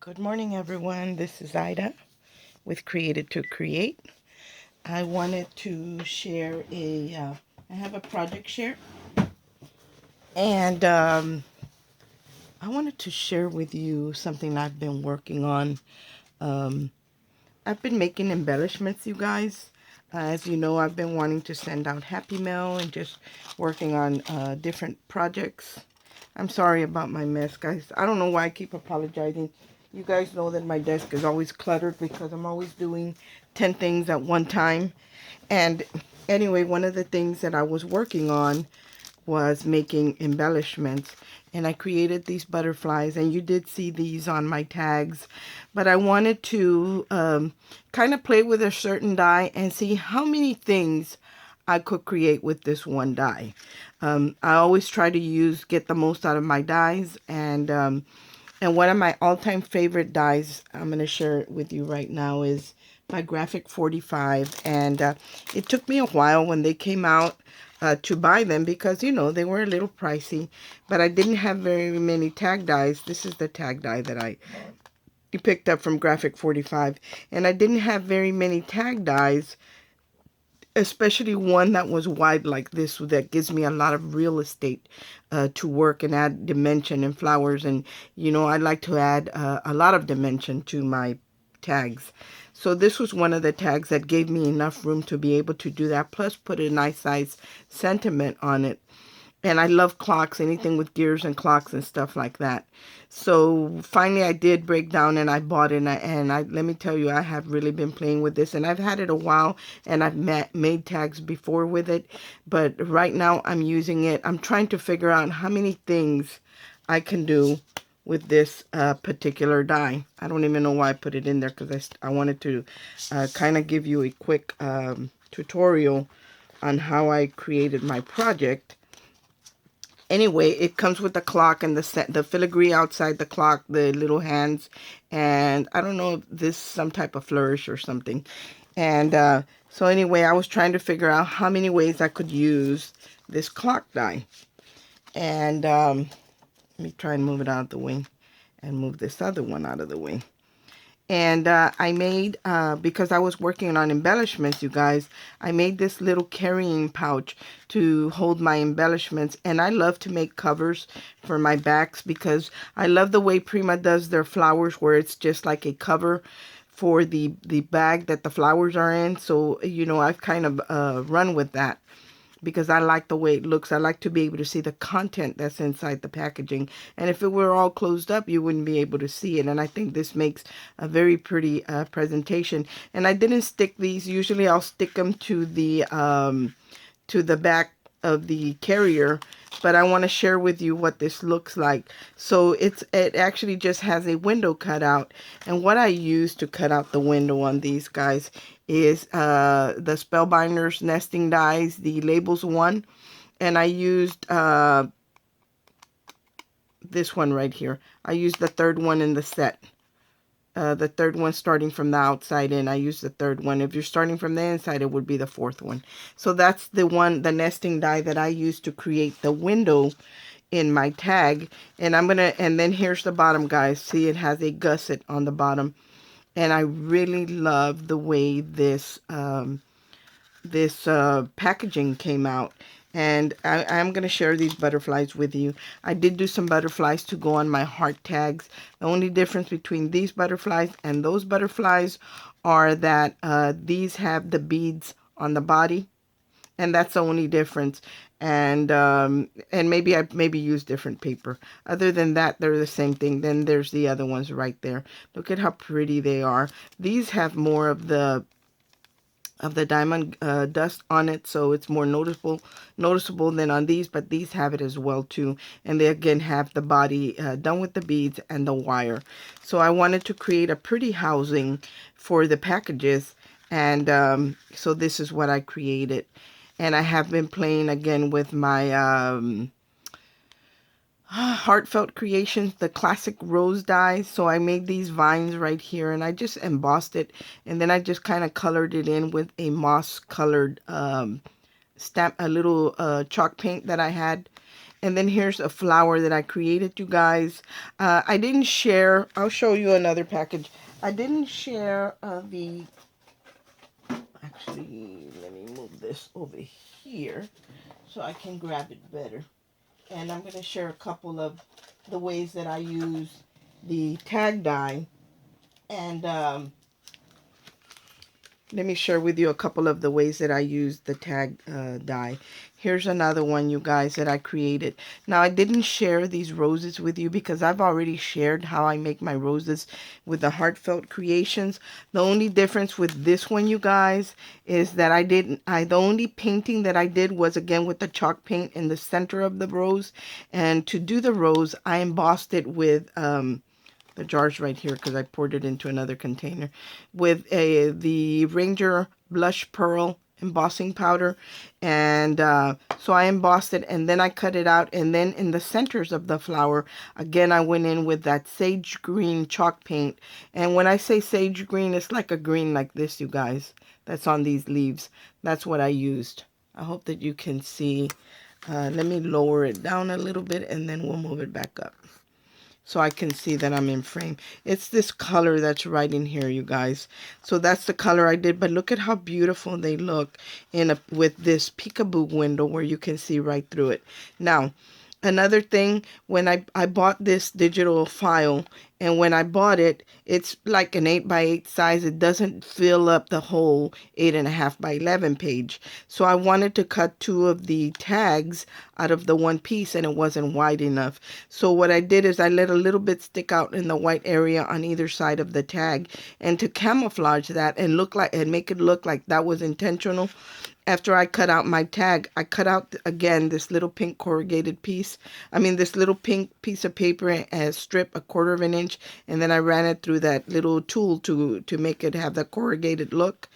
Good morning, everyone. This is Ida with Created to Create. I wanted to share I have a project share, and I wanted to share with you something I've been working on. Um, I've been making embellishments, you guys. As you know, I've been wanting to send out Happy Mail and just working on different projects. I'm sorry about my mess, guys. I don't know why I keep apologizing. You guys know that my desk is always cluttered because I'm always doing 10 things at one time. And anyway, one of the things that I was working on was making embellishments, and I created these butterflies, and you did see these on my tags, but I wanted to kind of play with a certain die and see how many things I could create with this one die. I always try to get the most out of my dies, and one of my all-time favorite dies I'm going to share it with you right now is my Graphic 45. And it took me a while when they came out to buy them because, you know, they were a little pricey. But I didn't have very many tag dies. This is the tag die that I picked up from Graphic 45. And I didn't have very many tag dies, especially one that was wide like this, that gives me a lot of real estate to work and add dimension and flowers. And you know, I like to add a lot of dimension to my tags. So this was one of the tags that gave me enough room to be able to do that, plus put a nice size sentiment on it. And I love clocks, anything with gears and clocks and stuff like that. So finally I did break down and I bought it. And I let me tell you, I have really been playing with this. And I've had it a while, and I've made tags before with it. But right now I'm using it. I'm trying to figure out how many things I can do with this particular die. I don't even know why I put it in there, because I wanted to kind of give you a quick tutorial on how I created my project. Anyway, it comes with the clock and the filigree outside the clock, the little hands, and I don't know if this is some type of flourish or something. And so anyway, I was trying to figure out how many ways I could use this clock die. And let me try and move it out of the way and move this other one out of the way. And I made, because I was working on embellishments, you guys, I made this little carrying pouch to hold my embellishments. And I love to make covers for my backs because I love the way Prima does their flowers, where it's just like a cover for the bag that the flowers are in. So, you know, I've kind of run with that, because I like the way it looks. I like to be able to see the content that's inside the packaging. And if it were all closed up, you wouldn't be able to see it. And I think this makes a very pretty presentation. And I didn't stick these. Usually I'll stick them to the back of the carrier, but I want to share with you what this looks like. So it actually just has a window cut out, and what I use to cut out the window on these guys is the Spellbinders nesting dies, the labels one, and I used this one right here. I used the third one in the set. The third one starting from the outside in. I use the third one. If you're starting from the inside, it would be the fourth one. So that's the nesting die that I use to create the window in my tag. And and then here's the bottom, guys. See, it has a gusset on the bottom. And I really love the way this packaging came out. And I'm going to share these butterflies with you. I did do some butterflies to go on my heart tags. The only difference between these butterflies and those butterflies are that these have the beads on the body. And that's the only difference. And maybe I use different paper. Other than that, they're the same thing. Then there's the other ones right there. Look at how pretty they are. These have more of the diamond dust on it, so it's more noticeable than on these, but these have it as well too. And they again have the body done with the beads and the wire. So I wanted to create a pretty housing for the packages, and so this is what I created. And I have been playing again with my heartfelt creations, the classic rose dies. So I made these vines right here, and I just embossed it, and then I just kind of colored it in with a moss colored stamp, a little chalk paint that I had. And then here's a flower that I created, you guys. I didn't share. I'll show you another package. I didn't share actually, let me move this over here so I can grab it better. And I'm going to share a couple of the ways that I use the tag die. And let me share with you a couple of the ways that I use the tag die. Here's another one, you guys, that I created. Now, I didn't share these roses with you because I've already shared how I make my roses with the Heartfelt Creations. The only difference with this one, you guys, is that the only painting that I did was, again, with the chalk paint in the center of the rose. And to do the rose, I embossed it with... the jar's right here because I poured it into another container with the Ranger Blush Pearl embossing powder. And so I embossed it, and then I cut it out, and then in the centers of the flower, again, I went in with that sage green chalk paint. And when I say sage green, it's like a green like this, you guys, that's on these leaves. That's what I used. I hope that you can see. Let me lower it down a little bit, and then we'll move it back up so I can see that I'm in frame. It's this color that's right in here, you guys. So that's the color I did, but look at how beautiful they look with this peekaboo window where you can see right through it. Now, another thing, when I bought this digital file, and when I bought it, it's like an 8x8 size. It doesn't fill up the whole 8.5x11 page. So I wanted to cut 2 of the tags out of the one piece, and it wasn't wide enough. So what I did is I let a little bit stick out in the white area on either side of the tag, and to camouflage that and make it look like that was intentional. After I cut out my tag, I cut out, again, this little pink corrugated piece. This little pink piece of paper and strip, 1/4 of an inch, and then I ran it through that little tool to make it have the corrugated look.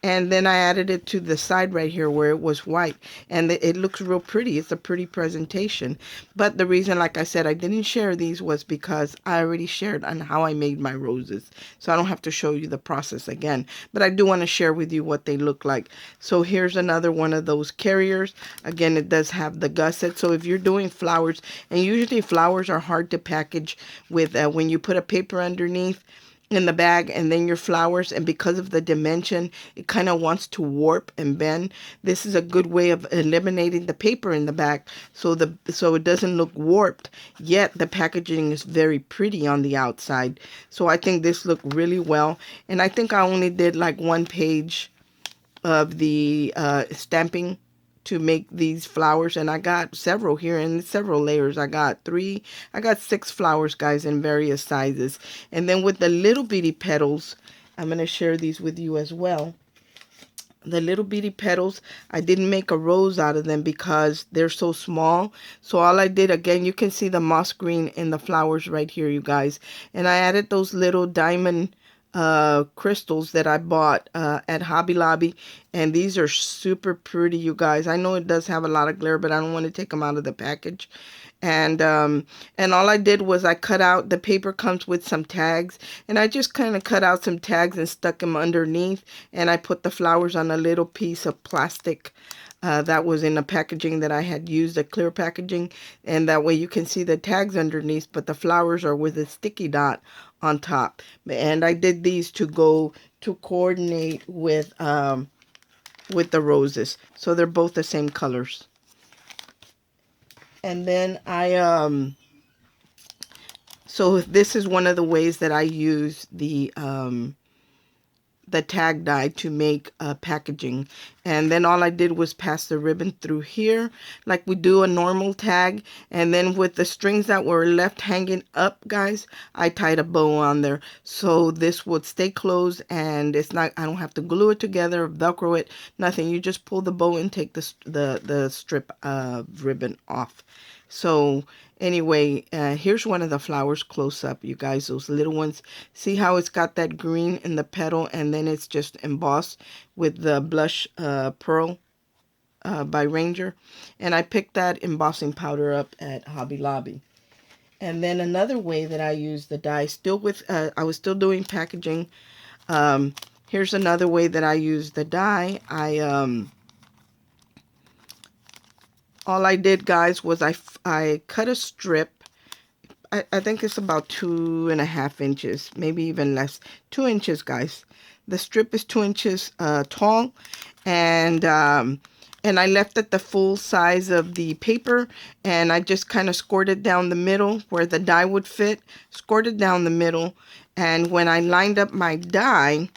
And then I added it to the side right here where it was white. And it looks real pretty. It's a pretty presentation. But the reason, like I said, I didn't share these was because I already shared on how I made my roses. So I don't have to show you the process again. But I do want to share with you what they look like. So here's another one of those carriers. Again, it does have the gusset. So if you're doing flowers, and usually flowers are hard to package with when you put a paper underneath in the bag and then your flowers, and because of the dimension, it kind of wants to warp and bend. This is a good way of eliminating the paper in the back so it doesn't look warped, yet the packaging is very pretty on the outside. So I think this looked really well, and I think I only did like 1 page of the stamping to make these flowers, and I got several here in several layers. I got 6 flowers, guys, in various sizes. And then with the little bitty petals, I'm going to share these with you as well. The little bitty petals, I didn't make a rose out of them because they're so small. So all I did, again, you can see the moss green in the flowers right here, you guys. And I added those little diamond crystals that I bought at Hobby Lobby, and these are super pretty, you guys. I know it does have a lot of glare, but I don't want to take them out of the package. And all I did was I cut out, the paper comes with some tags, and I just kind of cut out some tags and stuck them underneath, and I put the flowers on a little piece of plastic that was in the packaging that I had used, a clear packaging, and that way you can see the tags underneath, but the flowers are with a sticky dot on top. And I did these to go to coordinate with the roses, so they're both the same colors. And then so this is one of the ways that I use the tag die to make packaging. And then all I did was pass the ribbon through here like we do a normal tag, and then with the strings that were left hanging up, guys, I tied a bow on there so this would stay closed, and I don't have to glue it together, velcro it, nothing. You just pull the bow and take the strip of ribbon off. So anyway, here's one of the flowers close up, you guys, those little ones. See how it's got that green in the petal, and then it's just embossed with the blush pearl by Ranger. And I picked that embossing powder up at Hobby Lobby. And then another way that I use the die, I was still doing packaging. Here's another way that I use the die. all I did, guys, was I cut a strip. I think it's about 2.5 inches, maybe even less. 2 inches, guys. The strip is 2 inches tall, and I left it the full size of the paper, and I just kind of scored it down the middle where the die would fit. Scored it down the middle, and when I lined up my die,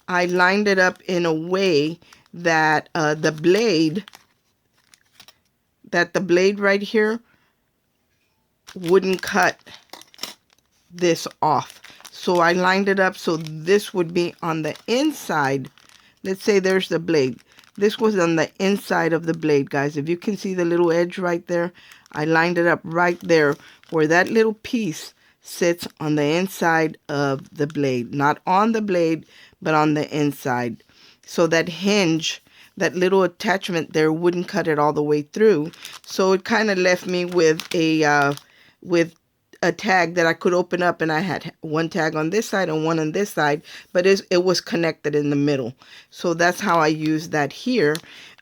I lined it up in a way that the blade right here wouldn't cut this off. So I lined it up so this would be on the inside. Let's say there's the blade. This was on the inside of the blade, guys. If you can see the little edge right there, I lined it up right there where that little piece sits on the inside of the blade. Not on the blade, but on the inside. So that hinge, that little attachment there wouldn't cut it all the way through. So it kind of left me with a tag that I could open up, and I had one tag on this side and one on this side, but it was connected in the middle. So that's how I used that here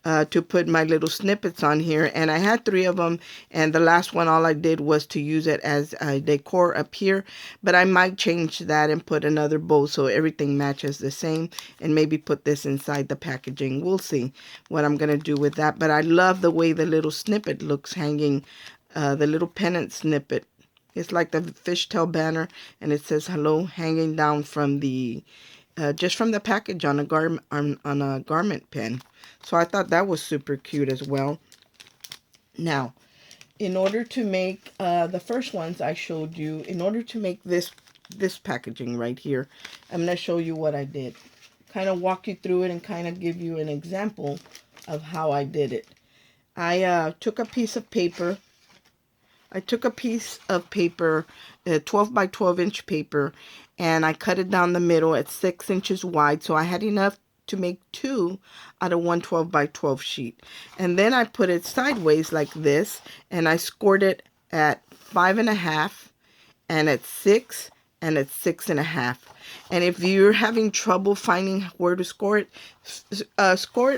to put my little snippets on here. And I had 3 of them, and the last one, all I did was to use it as a decor up here, but I might change that and put another bow so everything matches the same, and maybe put this inside the packaging. We'll see what I'm going to do with that, but I love the way the little snippet looks hanging, the little pennant snippet. It's like the fishtail banner, and it says hello hanging down from the just from the package on a garment pin. So I thought that was super cute as well. Now, in order to make the first ones I showed you, in order to make this packaging right here, I'm going to show you what I did. Kind of walk you through it and kind of give you an example of how I did it. I took a piece of paper. 12 by 12 inch paper, and I cut it down the middle at 6 inches wide. So I had enough to make 2 out of 1 12 by 12 sheet. And then I put it sideways like this, and I scored it at 5.5 and at 6 and at 6.5. And if you're having trouble finding where to score it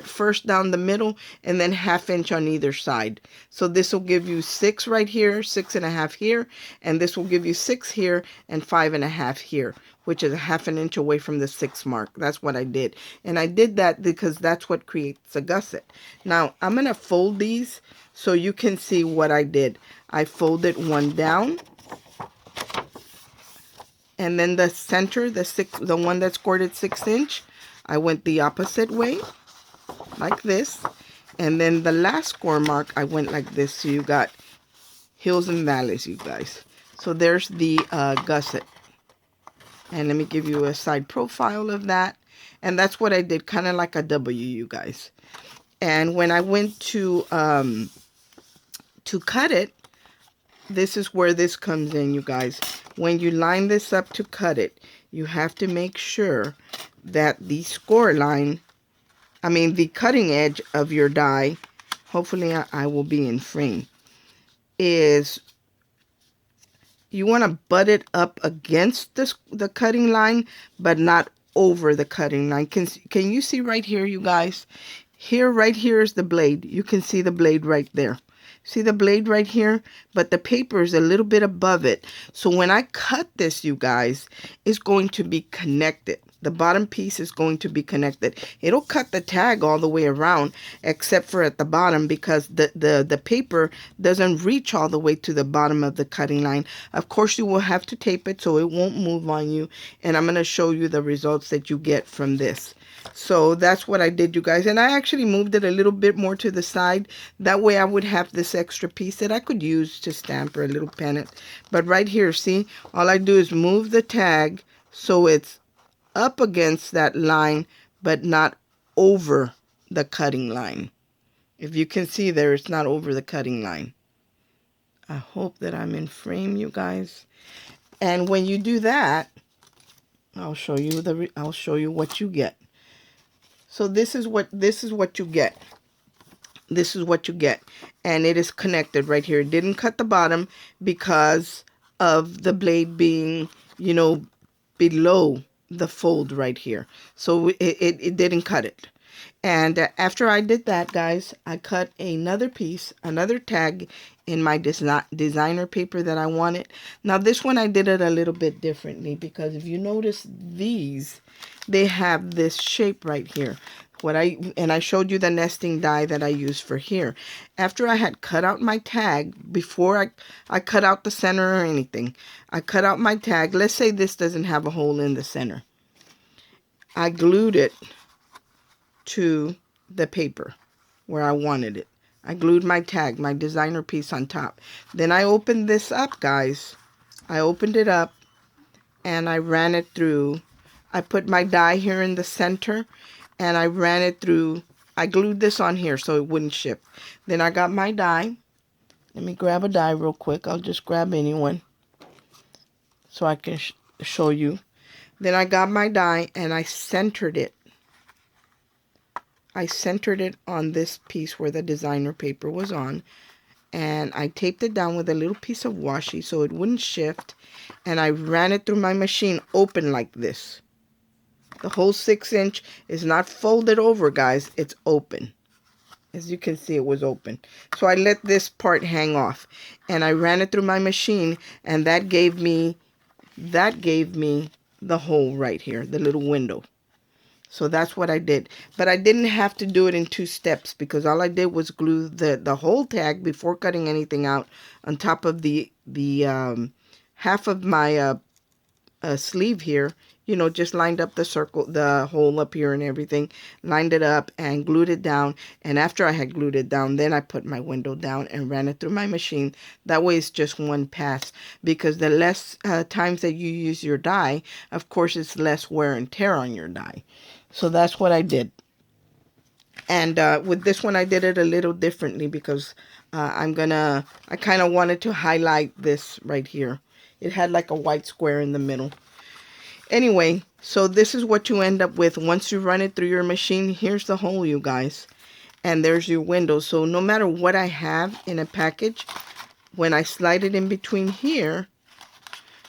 first down the middle and then 1/2 inch on either side. So this will give you 6 right here, 6.5 here, and this will give you 6 here and 5.5 here, which is 1/2 inch away from the 6 mark. That's what I did. And I did that because that's what creates a gusset. Now, I'm going to fold these so you can see what I did. I folded one down, and then the center, the one that scored at 6 inch, I went the opposite way, like this. And then the last score mark, I went like this. So you got hills and valleys, you guys. So there's the gusset. And let me give you a side profile of that. And that's what I did, kind of like a W, you guys. And when I went to cut it, this is where this comes in, you guys. When you line this up to cut it, you have to make sure that the score line, the cutting edge of your die, hopefully I will be in frame, is you want to butt it up against the cutting line, but not over the cutting line. Can you see right here, you guys? Right here is the blade. You can see the blade right there. See the blade right here? But the paper is a little bit above it. So when I cut this, you guys, it's going to be connected. The bottom piece is going to be connected. It'll cut the tag all the way around, except for at the bottom, because the paper doesn't reach all the way to the bottom of the cutting line. Of course, you will have to tape it so it won't move on you. And I'm going to show you the results that you get from this. So that's what I did, you guys. And I actually moved it a little bit more to the side. That way I would have this extra piece that I could use to stamp or a little pennant. But right here, see, all I do is move the tag so it's up against that line, but not over the cutting line. If you can see there, it's not over the cutting line. I hope that I'm in frame, you guys. And when you do that, I'll show you what you get. So this is what you get. This is what you get. And it is connected right here. It didn't cut the bottom because of the blade being, below the fold right here. So it didn't cut it. And after I did that, guys, I cut another piece, another tag in my designer paper that I wanted. Now this one I did it a little bit differently, because if you notice these, they have this shape right here. And I showed you the nesting die that I used for here. After I had cut out my tag, before I cut out the center or anything, I cut out my tag. Let's say this doesn't have a hole in the center. I glued it to the paper where I wanted it. I glued my tag, my designer piece on top. Then I opened this up, guys. I opened it up and I ran it through. I put my die here in the center and I ran it through. I glued this on here so it wouldn't shift. Then I got my die. Let me grab a die real quick. I'll just grab anyone so I can show you. Then I got my die and I centered it. I centered it on this piece where the designer paper was on, and I taped it down with a little piece of washi so it wouldn't shift, and I ran it through my machine open like this. The whole 6-inch is not folded over, guys. It's open. As you can see, it was open. So I let this part hang off, and I ran it through my machine, and that gave me the hole right here, the little window. So that's what I did. But I didn't have to do it in 2 steps, because all I did was glue the whole tag before cutting anything out on top of the half of my sleeve here. You know, just lined up the circle, the hole up here and everything, lined it up and glued it down. And after I had glued it down, then I put my window down and ran it through my machine. That way it's just one pass, because the less times that you use your die, of course, it's less wear and tear on your die. So that's what I did. And with this one, I did it a little differently, because I kind of wanted to highlight this right here. It had like a white square in the middle. Anyway, so this is what you end up with once you run it through your machine. Here's the hole, you guys. And there's your window. So no matter what I have in a package, when I slide it in between here,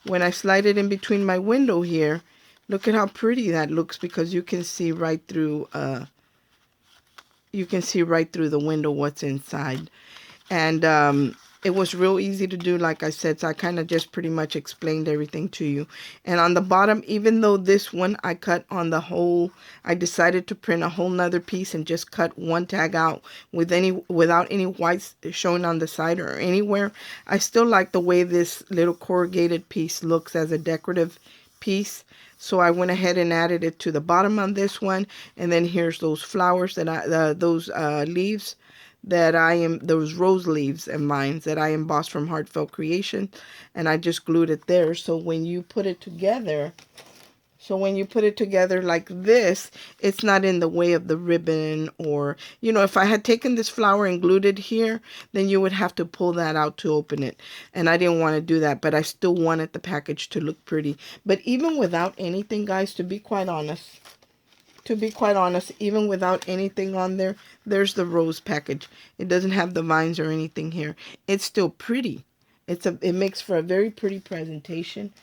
when I slide it in between my window here, look at how pretty that looks, because you can see right through the window what's inside. And it was real easy to do, like I said, so I kind of just pretty much explained everything to you. And on the bottom, even though this one I cut on the whole, I decided to print a whole nother piece and just cut one tag out without any whites showing on the side or anywhere. I still like the way this little corrugated piece looks as a decorative piece. So I went ahead and added it to the bottom on this one. And then here's those flowers that those leaves that those rose leaves and mines that I embossed from Heartfelt Creation. And I just glued it there. So when you put it together, like this, it's not in the way of the ribbon. Or, you know, if I had taken this flower and glued it here, then you would have to pull that out to open it. And I didn't want to do that, but I still wanted the package to look pretty. But even without anything, guys, to be quite honest, even without anything on there, there's the rose package. It doesn't have the vines or anything here. It's still pretty. It makes for a very pretty presentation.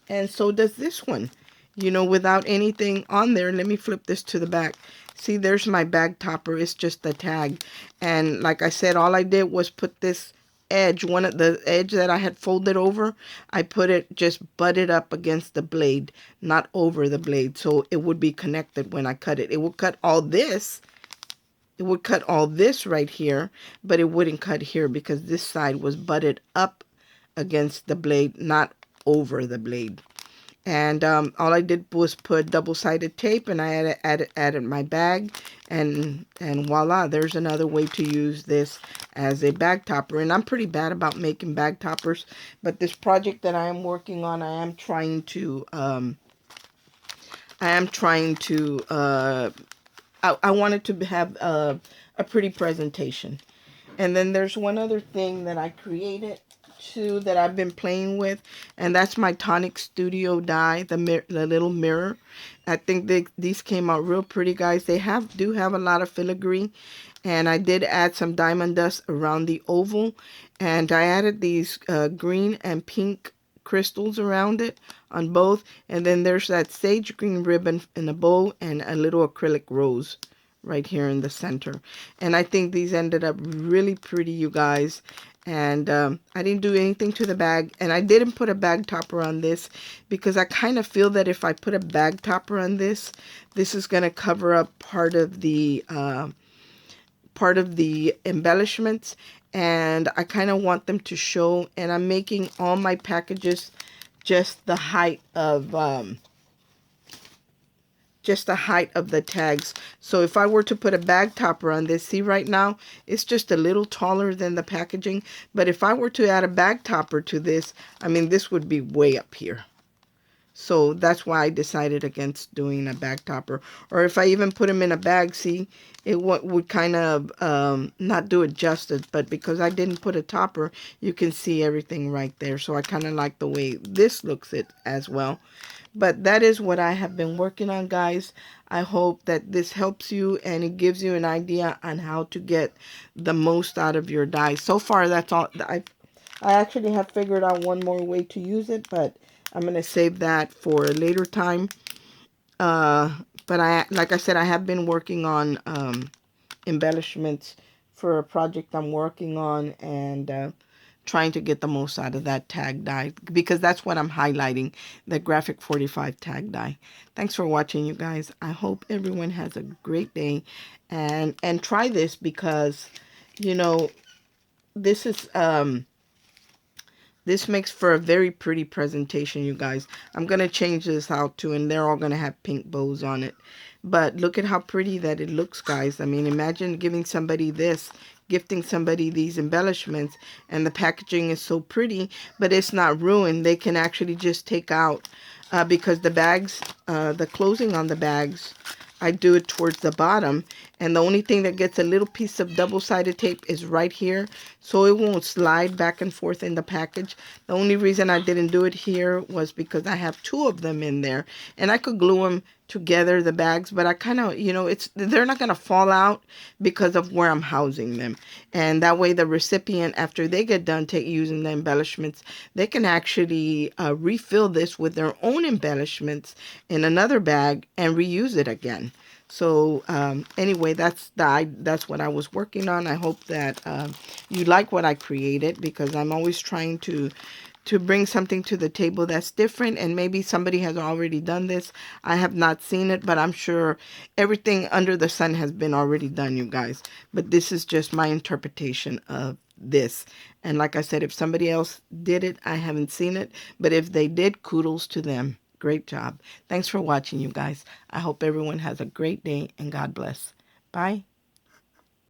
And so does this one. You know, without anything on there. Let me flip this to the back. See, there's my bag topper. It's just the tag. And like I said, all I did was put this edge, one of the edge that I had folded over, I put it, just butted up against the blade, not over the blade, so it would be connected when I cut it. It would cut all this. It would cut all this right here, but it wouldn't cut here because this side was butted up against the blade, not over the blade. And all I did was put double-sided tape, and I added my bag, and voila, there's another way to use this as a bag topper. And I'm pretty bad about making bag toppers, but this project that I am working on, I am trying to I wanted to have a pretty presentation. And then there's one other thing that I created too that I've been playing with, and that's my Tonic Studio die, the little mirror. I think these came out real pretty, guys. They do have a lot of filigree, and I did add some diamond dust around the oval, and I added these green and pink crystals around it on both, and then there's that sage green ribbon in a bow and a little acrylic rose right here in the center. And I think these ended up really pretty, you guys. And I didn't do anything to the bag, and I didn't put a bag topper on this because I kind of feel that if I put a bag topper on this, this is going to cover up part of the embellishments, and I kind of want them to show. And I'm making all my packages just the height of the tags. So if I were to put a bag topper on this, see right now, it's just a little taller than the packaging. But if I were to add a bag topper to this, I mean, this would be way up here. So that's why I decided against doing a bag topper. Or if I even put them in a bag, see, it would kind of not do it justice. But because I didn't put a topper, you can see everything right there. So I kind of like the way this looks it as well. But that is what I have been working on, guys. I hope that this helps you and it gives you an idea on how to get the most out of your die. So far, that's all. I actually have figured out one more way to use it, but I'm going to save that for a later time. But like I said, I have been working on embellishments for a project I'm working on, and trying to get the most out of that tag die, because that's what I'm highlighting, the graphic 45 tag die. Thanks for watching, you guys. I hope everyone has a great day, and try this, because you know this makes for a very pretty presentation, you guys. I'm going to change this out too, and they're all going to have pink bows on it. But look at how pretty that it looks, guys. I mean, imagine giving somebody this, gifting somebody these embellishments, and the packaging is so pretty, but it's not ruined. They can actually just take out, because the bags, the closing on the bags, I do it towards the bottom, and the only thing that gets a little piece of double-sided tape is right here, so it won't slide back and forth in the package. The only reason I didn't do it here was because I have two of them in there, and I could glue them together, the bags, but I kind of, they're not going to fall out because of where I'm housing them. And that way the recipient, after they get done using the embellishments, they can actually refill this with their own embellishments in another bag and reuse it again. So anyway, that's what I was working on. I hope that you like what I created, because I'm always trying to bring something to the table that's different, and maybe somebody has already done this. I have not seen it, but I'm sure everything under the sun has been already done, you guys. But this is just my interpretation of this. And like I said, if somebody else did it, I haven't seen it. But if they did, kudos to them. Great job. Thanks for watching, you guys. I hope everyone has a great day, and God bless. Bye.